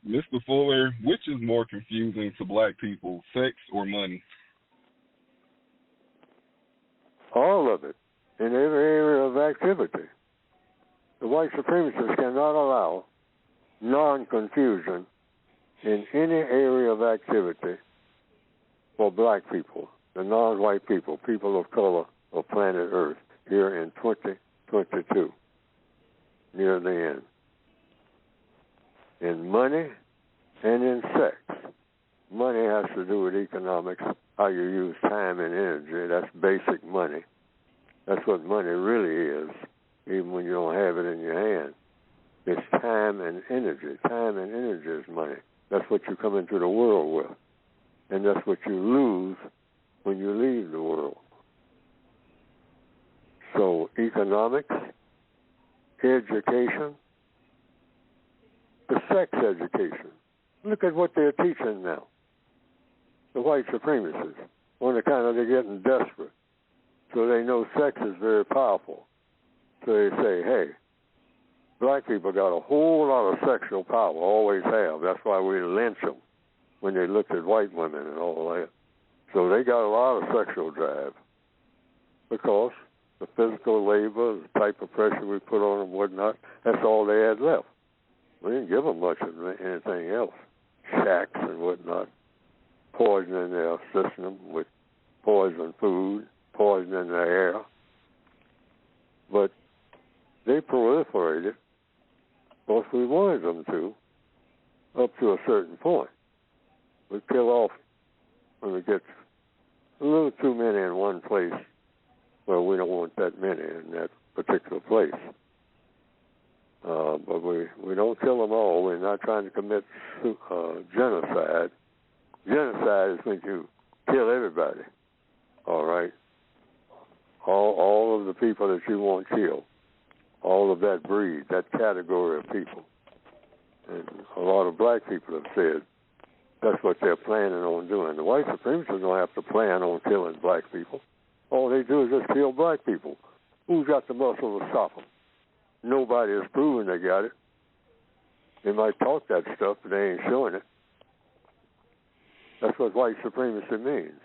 Mr. Fuller, which is more confusing to black people, sex or money? All of it, in every area of activity. The white supremacists cannot allow non-confusion in any area of activity for black people, the non-white people, people of color of planet Earth, here in 2022, near the end. In money and in sex. Money has to do with economics, how you use time and energy. That's basic money. That's what money really is, even when you don't have it in your hand. It's time and energy. Time and energy is money. That's what you come into the world with. And that's what you lose when you leave the world. So economics, education, the sex education. Look at what they're teaching now. The white supremacists, they're getting desperate. So they know sex is very powerful. So they say, hey, black people got a whole lot of sexual power, always have. That's why we lynch them when they looked at white women and all that. So they got a lot of sexual drive because the physical labor, the type of pressure we put on them, whatnot, that's all they had left. We didn't give them much of anything else. Shacks and whatnot, poisoning their system with poison food, poisoning the air. But they proliferated, because we wanted them to, up to a certain point. We kill off when we get a little too many in one place. Well, we don't want that many in that particular place. But we don't kill them all. We're not trying to commit genocide. Genocide is when you kill everybody, all right? All of the people that you want killed, all of that breed, that category of people. And a lot of black people have said that's what they're planning on doing. The white supremacists don't have to plan on killing black people. All they do is just kill black people. Who's got the muscle to stop them? Nobody has proven they got it. They might talk that stuff, but they ain't showing it. That's what white supremacy means.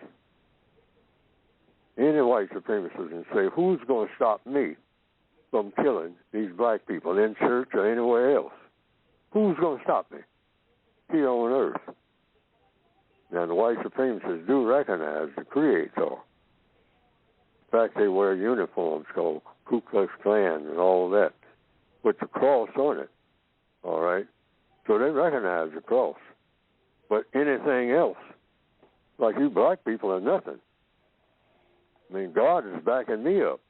Any white supremacist can say, who's going to stop me from killing these black people in church or anywhere else? Who's going to stop me here on earth? Now, the white supremacists do recognize the Creator. In fact, they wear uniforms called Ku Klux Klan and all that, with the cross on it, all right? So they recognize the cross. But anything else, like you black people are nothing. I mean, God is backing me up.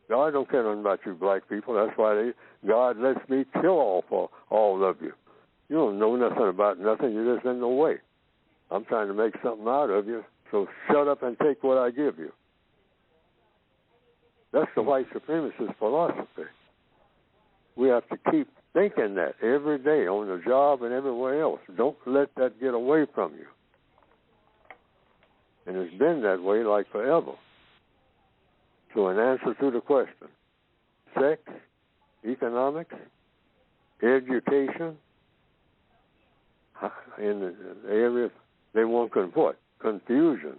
God don't care nothing about you black people. That's why God lets me kill all of you. You don't know nothing about nothing. You're just in the way. I'm trying to make something out of you, so shut up and take what I give you. That's the white supremacist philosophy. We have to keep thinking that every day on the job and everywhere else. Don't let that get away from you. And it's been that way like forever. So in answer to the question, sex, economics, education, in the area, they want what? Confusion.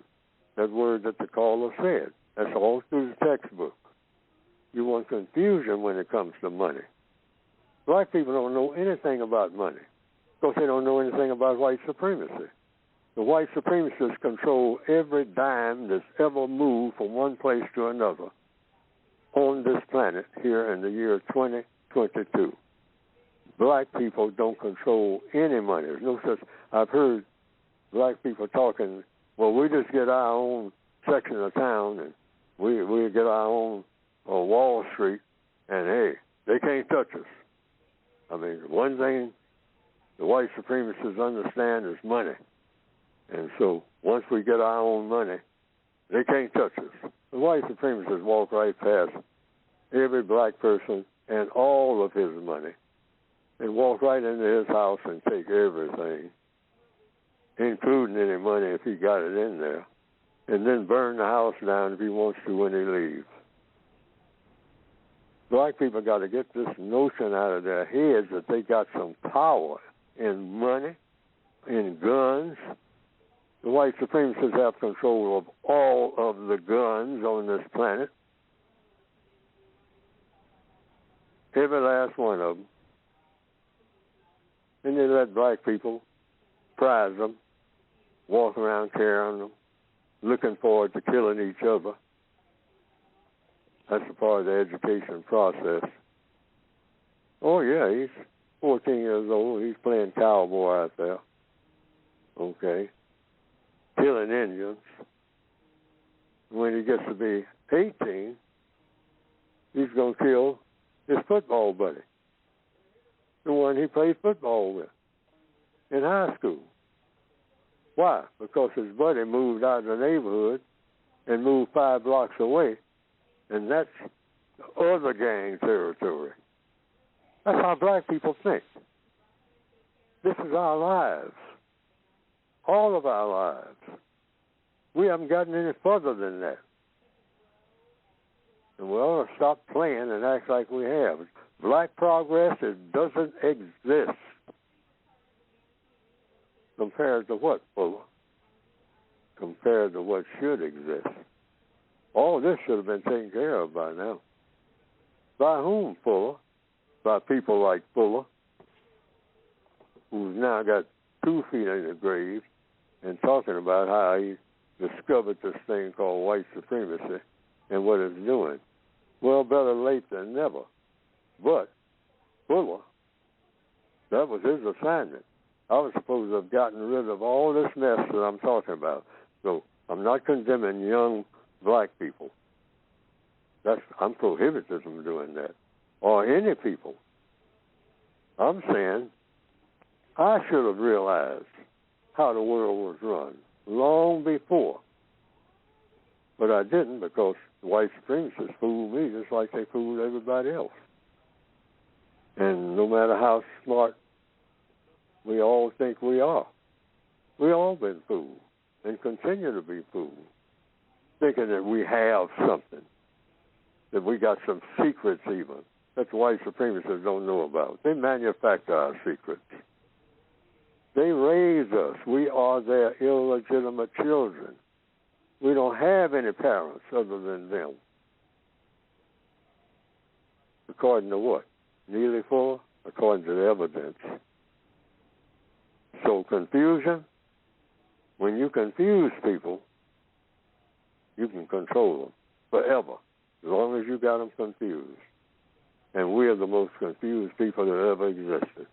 That word that the caller said. That's all through the textbook. You want confusion when it comes to money. Black people don't know anything about money because they don't know anything about white supremacy. The white supremacists control every dime that's ever moved from one place to another on this planet here in the year 2022. Black people don't control any money. There's no such. I've heard black people talking, well, we just get our own section of town and we get our own Wall Street, and hey, they can't touch us. I mean, one thing the white supremacists understand is money. And so once we get our own money, they can't touch us. The white supremacists walk right past every black person and all of his money and walk right into his house and take everything, including any money if he got it in there, and then burn the house down if he wants to when he leaves. Black people got to get this notion out of their heads that they got some power in money, in guns. The white supremacists have control of all of the guns on this planet. Every last one of them. And they let black people prize them, walk around carrying them, looking forward to killing each other. That's a part of the education process. Oh, yeah, he's 14 years old. He's playing cowboy out there. Okay. Killing Indians. When he gets to be 18, he's going to kill his football buddy, the one he played football with in high school. Why? Because his buddy moved out of the neighborhood and moved 5 blocks away, and that's other gang territory. That's how black people think. This is our lives. All of our lives. We haven't gotten any further than that. And we ought to stop playing and act like we have. Black progress, it doesn't exist. Compared to what, Fuller? Compared to what should exist. All this should have been taken care of by now. By whom, Fuller? By people like Fuller, who's now got 2 feet in the grave and talking about how he discovered this thing called white supremacy and what it's doing. Well, better late than never. But Fuller, that was his assignment. I was supposed to have gotten rid of all this mess that I'm talking about. So I'm not condemning young black people. I'm prohibited from doing that. Or any people. I'm saying I should have realized how the world was run long before. But I didn't, because the white supremacists fooled me just like they fooled everybody else. And no matter how smart we all think we are, we all been fooled and continue to be fooled, thinking that we have something, that we got some secrets even that the white supremacists don't know about. They manufacture our secrets. They raise us. We are their illegitimate children. We don't have any parents other than them. According to what? Neely Fuller? According to the evidence. So confusion, when you confuse people, you can control them forever, as long as you got them confused. And we are the most confused people that ever existed.